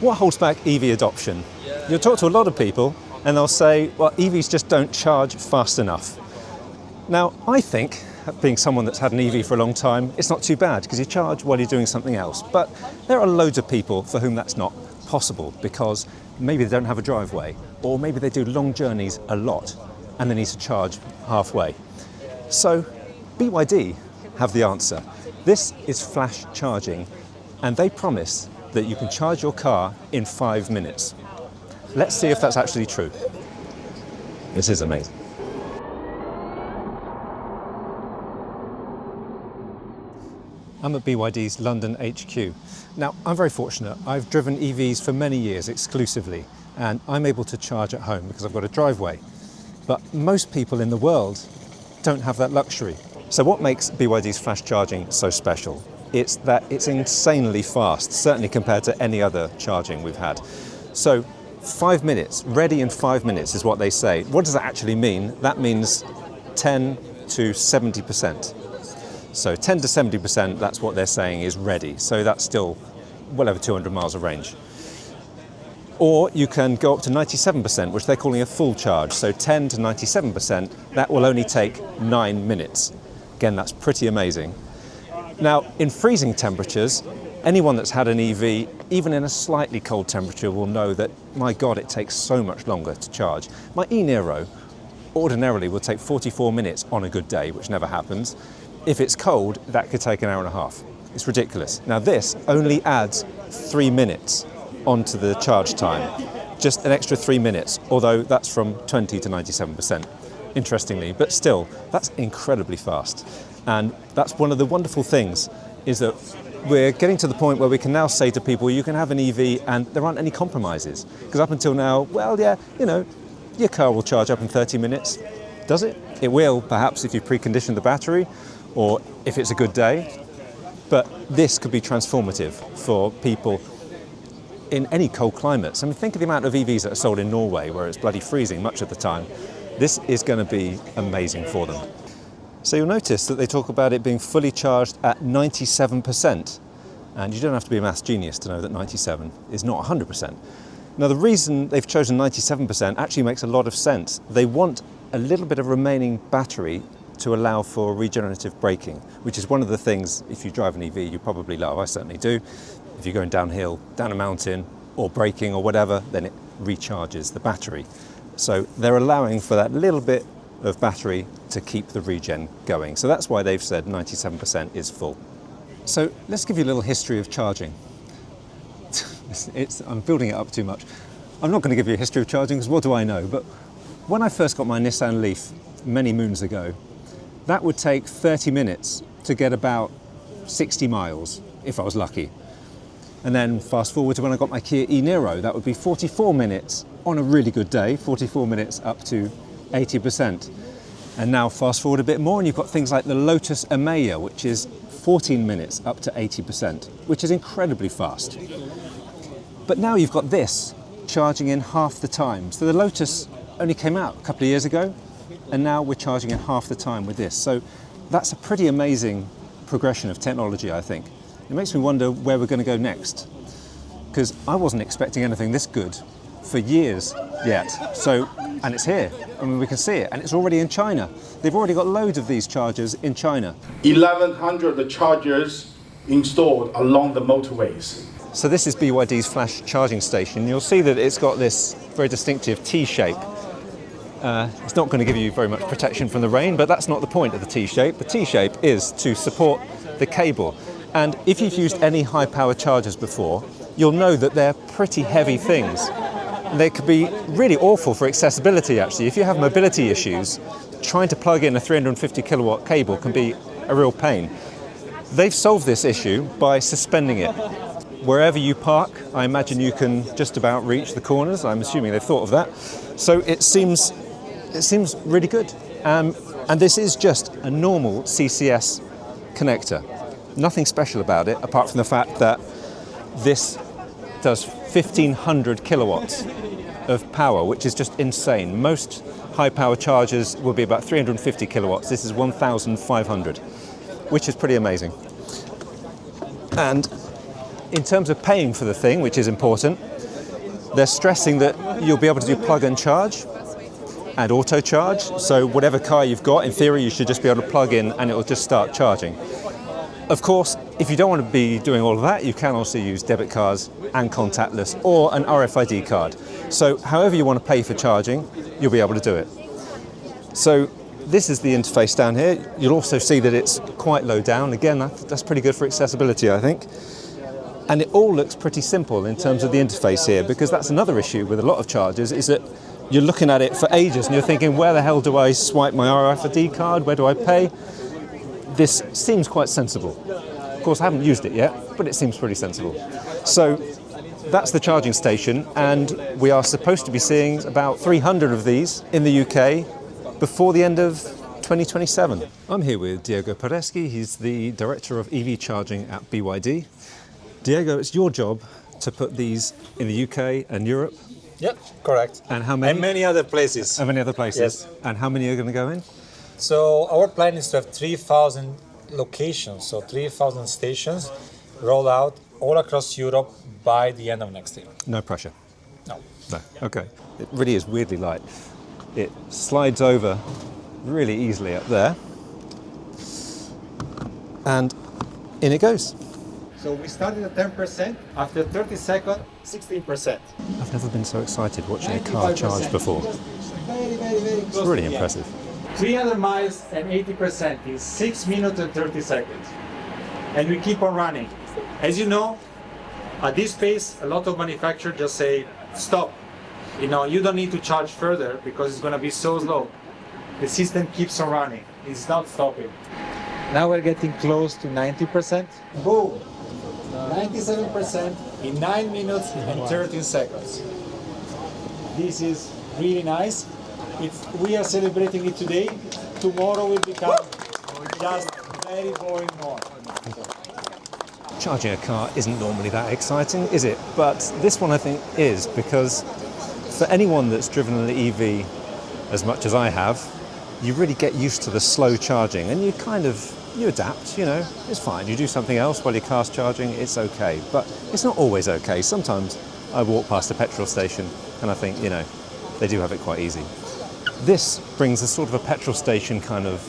What holds back EV adoption? You'll talk to a lot of people and they'll say, well, EVs just don't charge fast enough. Now, I think, being someone that's had an EV for a long time, it's not too bad because you charge while you're doing something else. But there are loads of people for whom that's not possible because maybe they don't have a driveway, or maybe they do long journeys a lot and they need to charge halfway. So BYD have the answer. This is flash charging, and they promise that you can charge your car in 5 minutes. Let's see if that's actually true. This is amazing. I'm at BYD's London HQ. Now, I'm very fortunate. I've driven EVs for many years exclusively, and I'm able to charge at home because I've got a driveway. But most people in the world don't have that luxury. So what makes BYD's flash charging so special? It's that it's insanely fast, certainly compared to any other charging we've had. So 5 minutes, ready in 5 minutes is what they say. What does that actually mean? That means 10 to 70%. So 10 to 70%, that's what they're saying is ready. So that's still well over 200 miles of range. Or you can go up to 97%, which they're calling a full charge. So 10 to 97%, that will only take 9 minutes. Again, that's pretty amazing. Now, in freezing temperatures, anyone that's had an EV, even in a slightly cold temperature, will know that, my God, it takes so much longer to charge. My e-Niro ordinarily will take 44 minutes on a good day, which never happens. If it's cold, that could take an hour and a half. It's ridiculous. Now this only adds 3 minutes onto the charge time, just an extra 3 minutes, although that's from 20 to 97%, interestingly, but still, that's incredibly fast. And that's one of the wonderful things, is that we're getting to the point where we can now say to people, you can have an EV and there aren't any compromises. Because up until now, well, yeah, you know, your car will charge up in 30 minutes. Does it? It will, perhaps, if you precondition the battery, or if it's a good day. But this could be transformative for people in any cold climates. I mean, think of the amount of EVs that are sold in Norway, where it's bloody freezing much of the time. This is going to be amazing for them. So you'll notice that they talk about it being fully charged at 97%. And you don't have to be a maths genius to know that 97 is not 100%. Now, the reason they've chosen 97% actually makes a lot of sense. They want a little bit of remaining battery to allow for regenerative braking, which is one of the things, if you drive an EV, you probably love. I certainly do. If you're going downhill, down a mountain, or braking or whatever, then it recharges the battery. So they're allowing for that little bit of battery to keep the regen going. So that's why they've said 97% is full. So let's give you a little history of charging. I'm building it up too much. I'm not going to give you a history of charging because what do I know? But when I first got my Nissan Leaf many moons ago, that would take 30 minutes to get about 60 miles, if I was lucky. And then fast forward to when I got my Kia e-Niro, that would be 44 minutes on a really good day, 44 minutes up to 80%. And now fast forward a bit more and you've got things like the Lotus Emeya, which is 14 minutes up to 80%, which is incredibly fast. But now you've got this charging in half the time. So the Lotus only came out a couple of years ago, and now we're charging in half the time with this. So that's a pretty amazing progression of technology, I think. It makes me wonder where we're going to go next, because I wasn't expecting anything this good for years yet. So, and it's here. I mean, we can see it, and it's already in China. They've already got loads of these chargers in China. 1,100 chargers installed along the motorways. So this is BYD's flash charging station. You'll see that it's got this very distinctive T-shape. It's not going to give you very much protection from the rain, but that's not the point of the T-shape. The T-shape is to support the cable. And if you've used any high-power chargers before, you'll know that they're pretty heavy things. They could be really awful for accessibility, actually. If you have mobility issues, trying to plug in a 350 kilowatt cable can be a real pain. They've solved this issue by suspending it. Wherever you park, I imagine you can just about reach the corners. I'm assuming they've thought of that. So it seems really good. And this is just a normal CCS connector. Nothing special about it, apart from the fact that this does 1,500 kilowatts of power, which is just insane. Most high-power chargers will be about 350 kilowatts. This is 1,500, which is pretty amazing. And in terms of paying for the thing, which is important, they're stressing that you'll be able to do plug and charge and auto charge. So whatever car you've got, in theory, you should just be able to plug in and it will just start charging. Of course, if you don't want to be doing all of that, you can also use debit cards and contactless or an RFID card. So however you want to pay for charging, you'll be able to do it. So this is the interface down here. You'll also see that it's quite low down. Again, that's pretty good for accessibility, I think. And it all looks pretty simple in terms of the interface here, because that's another issue with a lot of chargers, is that you're looking at it for ages and you're thinking, where the hell do I swipe my RFID card? Where do I pay? This seems quite sensible. Of course, I haven't used it yet, but it seems pretty sensible. So that's the charging station, and we are supposed to be seeing about 300 of these in the UK before the end of 2027. I'm here with Diego Pareschi. He's the Director of EV Charging at BYD. Diego, it's your job to put these in the UK and Europe. Yep, correct. And how many? And many other places. And many other places. Yes. And how many are going to go in? So our plan is to have 3,000 locations, so 3,000 stations rolled out all across Europe by the end of next year. No pressure? No. No. Okay. It really is weirdly light. It slides over really easily up there. And in it goes. So we started at 10%, after 30 seconds, 16%. I've never been so excited watching a car charge before. Very, very It's really impressive. 300 miles and 80% is 6 minutes and 30 seconds. And we keep on running. As you know, at this pace, a lot of manufacturers just say, stop. You know, you don't need to charge further because it's going to be so slow. The system keeps on running. It's not stopping. Now we're getting close to 90%. Boom! 97% in 9 minutes and 13 seconds. This is really nice. We are celebrating it today. Tomorrow will become just very boring more. Charging a car isn't normally that exciting, is it? But this one I think is, because for anyone that's driven an EV as much as I have, you really get used to the slow charging and you adapt, you know, it's fine. You do something else while your car's charging, it's okay. But it's not always okay. Sometimes I walk past a petrol station and I think, you know, they do have it quite easy. This brings a sort of a petrol station kind of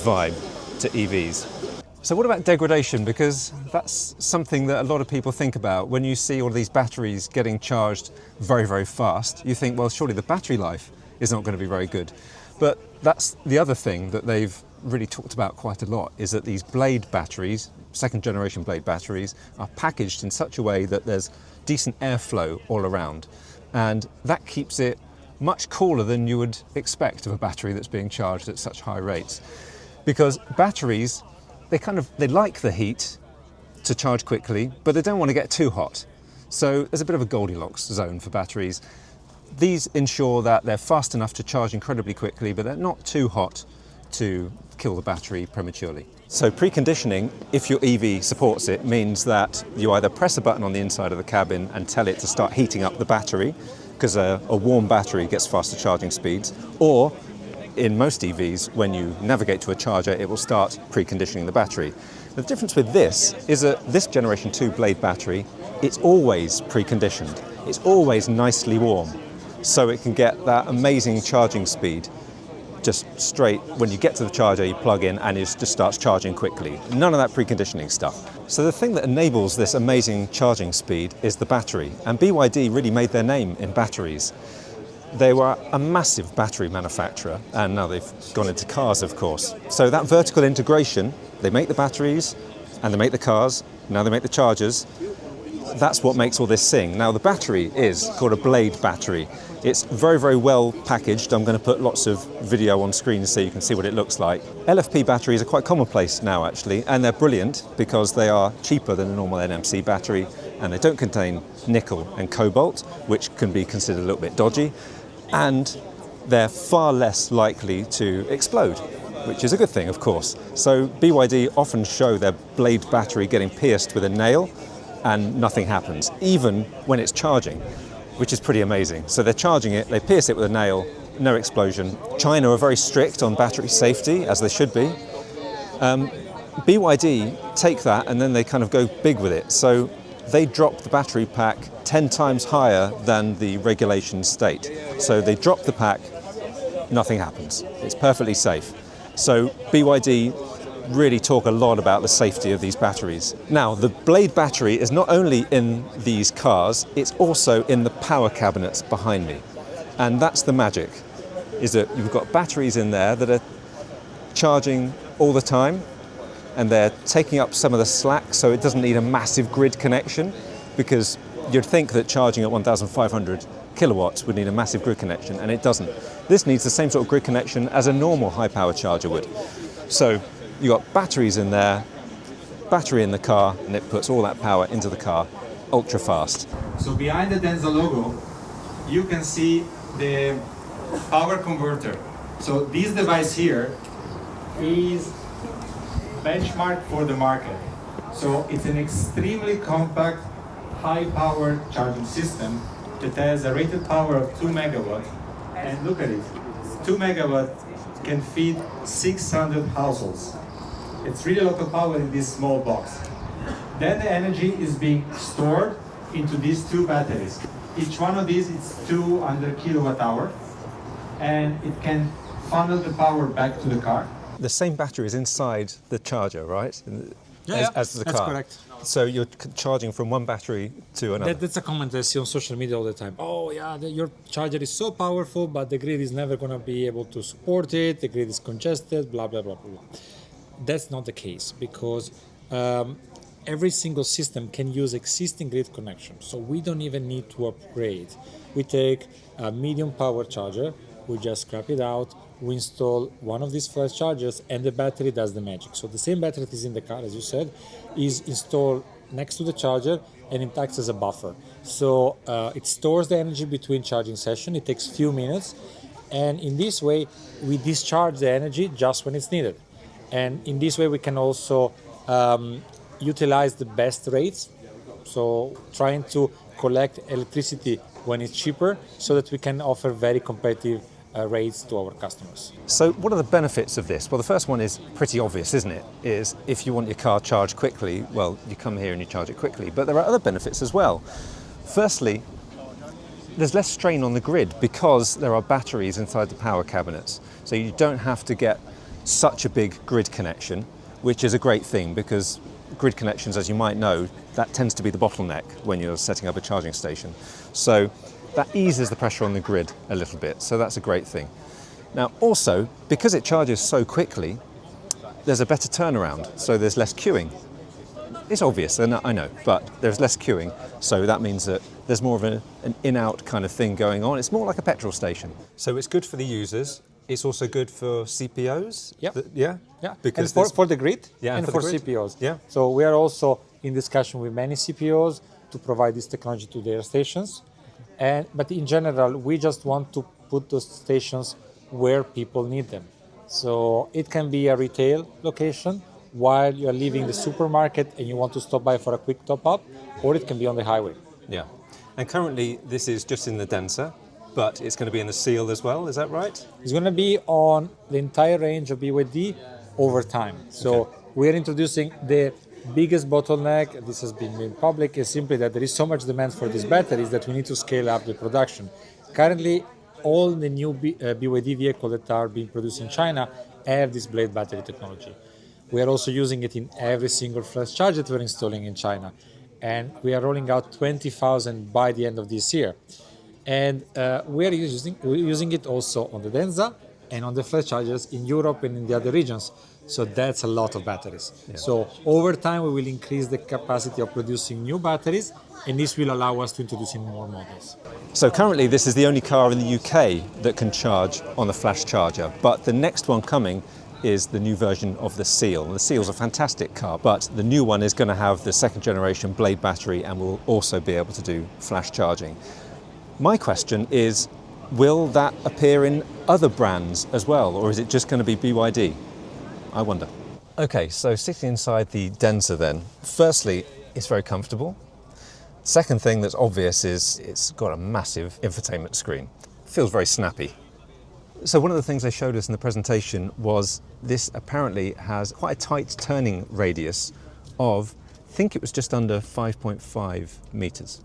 vibe to EVs. So what about degradation? Because that's something that a lot of people think about. When you see all of these batteries getting charged very, very fast, you think, well, surely the battery life is not going to be very good. But that's the other thing that they've really talked about quite a lot, is that these blade batteries, second generation blade batteries, are packaged in such a way that there's decent airflow all around. And that keeps it much cooler than you would expect of a battery that's being charged at such high rates. Because batteries, they like the heat to charge quickly, but they don't want to get too hot. So there's a bit of a Goldilocks zone for batteries. These ensure that they're fast enough to charge incredibly quickly, but they're not too hot to kill the battery prematurely. So preconditioning, if your EV supports it, means that you either press a button on the inside of the cabin and tell it to start heating up the battery, because a warm battery gets faster charging speeds, or in most EVs, when you navigate to a charger, it will start preconditioning the battery. The difference with this is that this Generation 2 blade battery, it's always preconditioned. It's always nicely warm, so it can get that amazing charging speed just straight. When you get to the charger, you plug in and it just starts charging quickly. None of that preconditioning stuff. So the thing that enables this amazing charging speed is the battery, and BYD really made their name in batteries. They were a massive battery manufacturer, and now they've gone into cars, of course. So that vertical integration, they make the batteries and they make the cars, now they make the chargers. That's what makes all this sing. Now the battery is called a blade battery. It's very, very well packaged. I'm going to put lots of video on screen so you can see what it looks like. LFP batteries are quite commonplace now, actually, and they're brilliant because they are cheaper than a normal NMC battery, and they don't contain nickel and cobalt, which can be considered a little bit dodgy, and they're far less likely to explode, which is a good thing, of course. So BYD often show their blade battery getting pierced with a nail and nothing happens, even when it's charging, which is pretty amazing. So they're charging it, they pierce it with a nail, no explosion. China are very strict on battery safety, as they should be. BYD take that and then they kind of go big with it. So they drop the battery pack 10 times higher than the regulation state. So they drop the pack, nothing happens. It's perfectly safe. So BYD really talk a lot about the safety of these batteries. Now, the Blade battery is not only in these cars, it's also in the power cabinets behind me. And that's the magic, is that you've got batteries in there that are charging all the time, and they're taking up some of the slack, so it doesn't need a massive grid connection, because you'd think that charging at 1,500 kilowatts would need a massive grid connection, and it doesn't. This needs the same sort of grid connection as a normal high-power charger would. So you've got batteries in there, battery in the car, and it puts all that power into the car ultra fast. So behind the Denza logo, you can see the power converter. So this device here is benchmark for the market. So it's an extremely compact, high-power charging system that has a rated power of 2 megawatts. And look at it, 2 megawatts can feed 600 households. It's really a lot of power in this small box. Then the energy is being stored into these two batteries. Each one of these is 200 kilowatt hour, and it can funnel the power back to the car. The same battery is inside the charger, right? As the that's car. correct. So you're charging from one battery to another. That's a comment I see on social media all the time. Oh yeah, your charger is so powerful, but the grid is never going to be able to support it. The grid is congested, blah, blah, blah, blah, blah. That's not the case, because every single system can use existing grid connection. So we don't even need to upgrade. We take a medium power charger, we just scrap it out, we install one of these flash chargers, and the battery does the magic. So the same battery that is in the car, as you said, is installed next to the charger, and it acts as a buffer. So it stores the energy between charging sessions. It takes few minutes, and in this way we discharge the energy just when it's needed. And in this way we can also utilize the best rates, so trying to collect electricity when it's cheaper, so that we can offer very competitive rates to our customers. So what are the benefits of this? Well, the first one is pretty obvious, isn't it? Is if you want your car charged quickly, well, you come here and you charge it quickly. But there are other benefits as well. Firstly, there's less strain on the grid because there are batteries inside the power cabinets. So you don't have to get such a big grid connection, which is a great thing, because grid connections, as you might know, that tends to be the bottleneck when you're setting up a charging station. So that eases the pressure on the grid a little bit, so that's a great thing. Now also, because it charges so quickly, there's a better turnaround, so there's less queuing. It's obvious, I know, but there's less queuing, so that means that there's more of an in-out kind of thing going on. It's more like a petrol station. So it's good for the users. It's also good for CPOs? Yep. Yeah? Yeah, Because and for the grid, Yeah, and for for the grid. CPOs. Yeah. So we are also in discussion with many CPOs to provide this technology to their stations. But in general, we just want to put those stations where people need them. So it can be a retail location while you're leaving the supermarket and you want to stop by for a quick top up, or it can be on the highway. Yeah. And currently this is just in the Denza, but it's going to be in the Seal as well, is that right? It's going to be on the entire range of BYD over time. So we're introducing the biggest bottleneck, this has been made public, is simply that there is so much demand for these batteries that we need to scale up the production. Currently, all the new BYD vehicles that are being produced in China have this Blade battery technology. We are also using it in every single flash charger that we're installing in China. And we are rolling out 20,000 by the end of this year. And we're using it also on the Denza and on the flash chargers in Europe and in the other regions. So that's a lot of batteries. Yeah. So over time we will increase the capacity of producing new batteries, and this will allow us to introduce in more models. So currently this is the only car in the UK that can charge on the flash charger, but the next one coming is the new version of the Seal. The Seal's a fantastic car, but the new one is going to have the second generation Blade battery and will also be able to do flash charging. My question is, will that appear in other brands as well, or is it just going to be BYD? I wonder. Okay, so sitting inside the Denza then, firstly, it's very comfortable. Second thing that's obvious is it's got a massive infotainment screen. It feels very snappy. So one of the things they showed us in the presentation was this apparently has quite a tight turning radius of think it was just under 5.5 meters,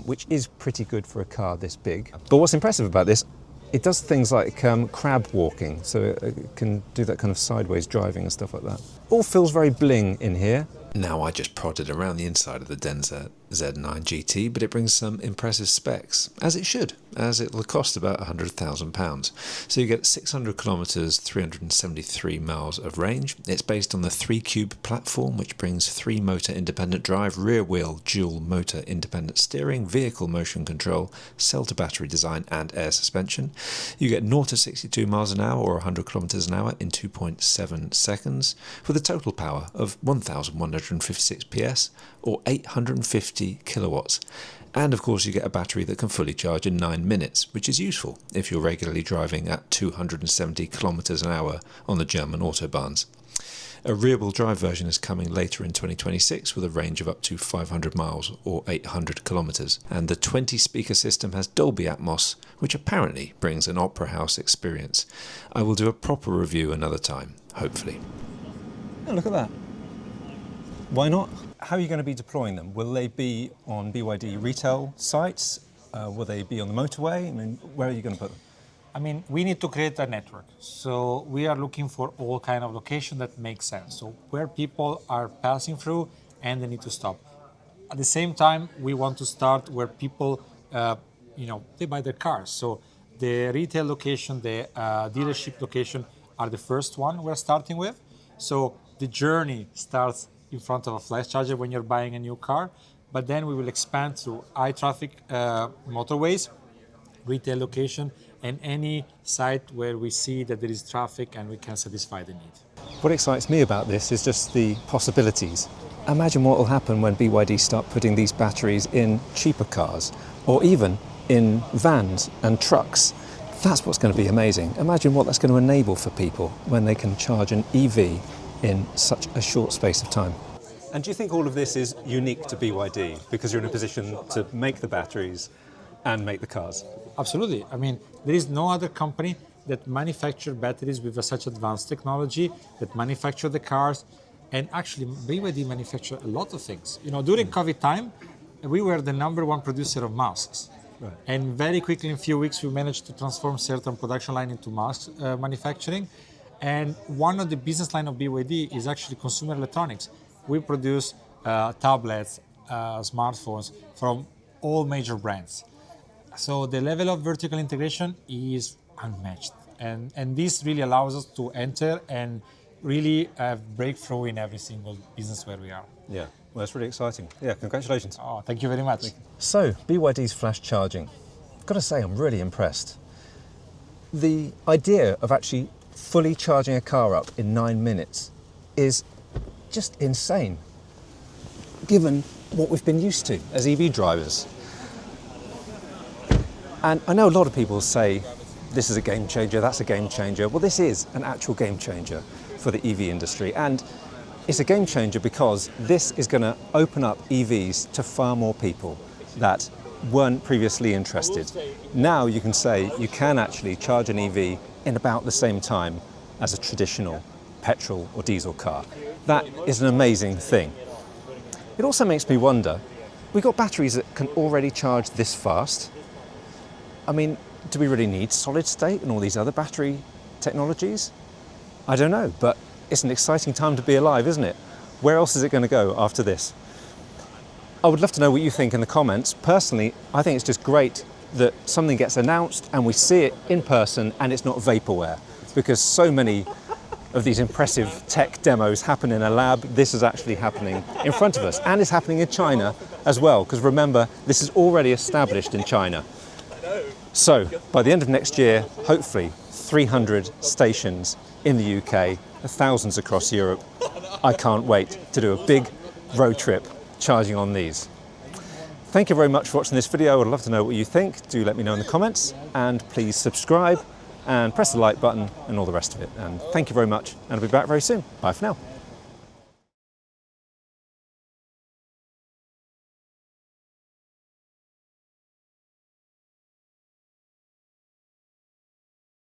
which is pretty good for a car this big. But what's impressive about this, it does things like crab walking, so it can do that kind of sideways driving and stuff like that. All feels very bling in here. Now, I just prodded around the inside of the Denza Z9GT, but it brings some impressive specs, as it should, as it will cost about £100,000. So you get 600 kilometres, 373 miles of range. It's based on the 3-cube platform, which brings 3-motor independent drive, rear-wheel dual motor independent steering, vehicle motion control, cell-to-battery design and air suspension. You get 0 to 62 miles an hour or 100 kilometres an hour in 2.7 seconds, with a total power of 1,156 PS or 850 kilowatts. And of course you get a battery that can fully charge in 9 minutes, which is useful if you're regularly driving at 270 kilometers an hour on the German autobahns. A rear-wheel drive version is coming later in 2026 with a range of up to 500 miles or 800 kilometers. And the 20-speaker system has Dolby Atmos, which apparently brings an opera house experience. I will do a proper review another time, hopefully. Oh, look at that. Why not? How are you going to be deploying them? Will they be on BYD retail sites? Will they be on the motorway? I mean, where are you going to put them? I mean, we need to create a network. So we are looking for all kind of location that makes sense. So where people are passing through and they need to stop. At the same time, we want to start where people, they buy their cars. So the retail location, the dealership location are the first one we're starting with. So the journey starts in front of a flash charger when you're buying a new car, but then we will expand to high traffic motorways, retail location, and any site where we see that there is traffic and we can satisfy the need. What excites me about this is just the possibilities. Imagine what will happen when BYD start putting these batteries in cheaper cars, or even in vans and trucks. That's what's going to be amazing. Imagine what that's going to enable for people when they can charge an EV in such a short space of time. And do you think all of this is unique to BYD because you're in a position to make the batteries and make the cars? Absolutely. I mean, there is no other company that manufacture batteries with such advanced technology, that manufacture the cars, and actually BYD manufacture a lot of things. During COVID time, we were the #1 producer of masks. Right. And very quickly, in a few weeks, we managed to transform certain production line into mask manufacturing. And one of the business line of BYD is actually consumer electronics. We produce tablets, smartphones from all major brands. So the level of vertical integration is unmatched. And this really allows us to enter and really breakthrough in every single business where we are. Yeah, well, that's really exciting. Yeah, congratulations. Oh, thank you very much. So, BYD's flash charging. I've got to say, I'm really impressed. The idea of actually fully charging a car up in 9 minutes is just insane, given what we've been used to as EV drivers. And I know a lot of people say, this is a game changer, that's a game changer. Well, this is an actual game changer for the EV industry. And it's a game changer because this is going to open up EVs to far more people that weren't previously interested. Now you can say you can actually charge an EV in about the same time as a traditional petrol or diesel car. That is an amazing thing. It also makes me wonder, we've got batteries that can already charge this fast. I mean, do we really need solid state and all these other battery technologies? I don't know, but it's an exciting time to be alive, isn't it? Where else is it going to go after this? I would love to know what you think in the comments. Personally, I think it's just great that something gets announced and we see it in person and it's not vaporware, because so many of these impressive tech demos happen in a lab. This is actually happening in front of us, and it's happening in China as well, because remember, this is already established in China. So by the end of next year, hopefully 300 stations in the UK, thousands across Europe. I can't wait to do a big road trip charging on these. Thank you very much for watching this video. I'd love to know what you think. Do let me know in the comments, and please subscribe and press the like button and all the rest of it. And thank you very much, and I'll be back very soon. Bye for now.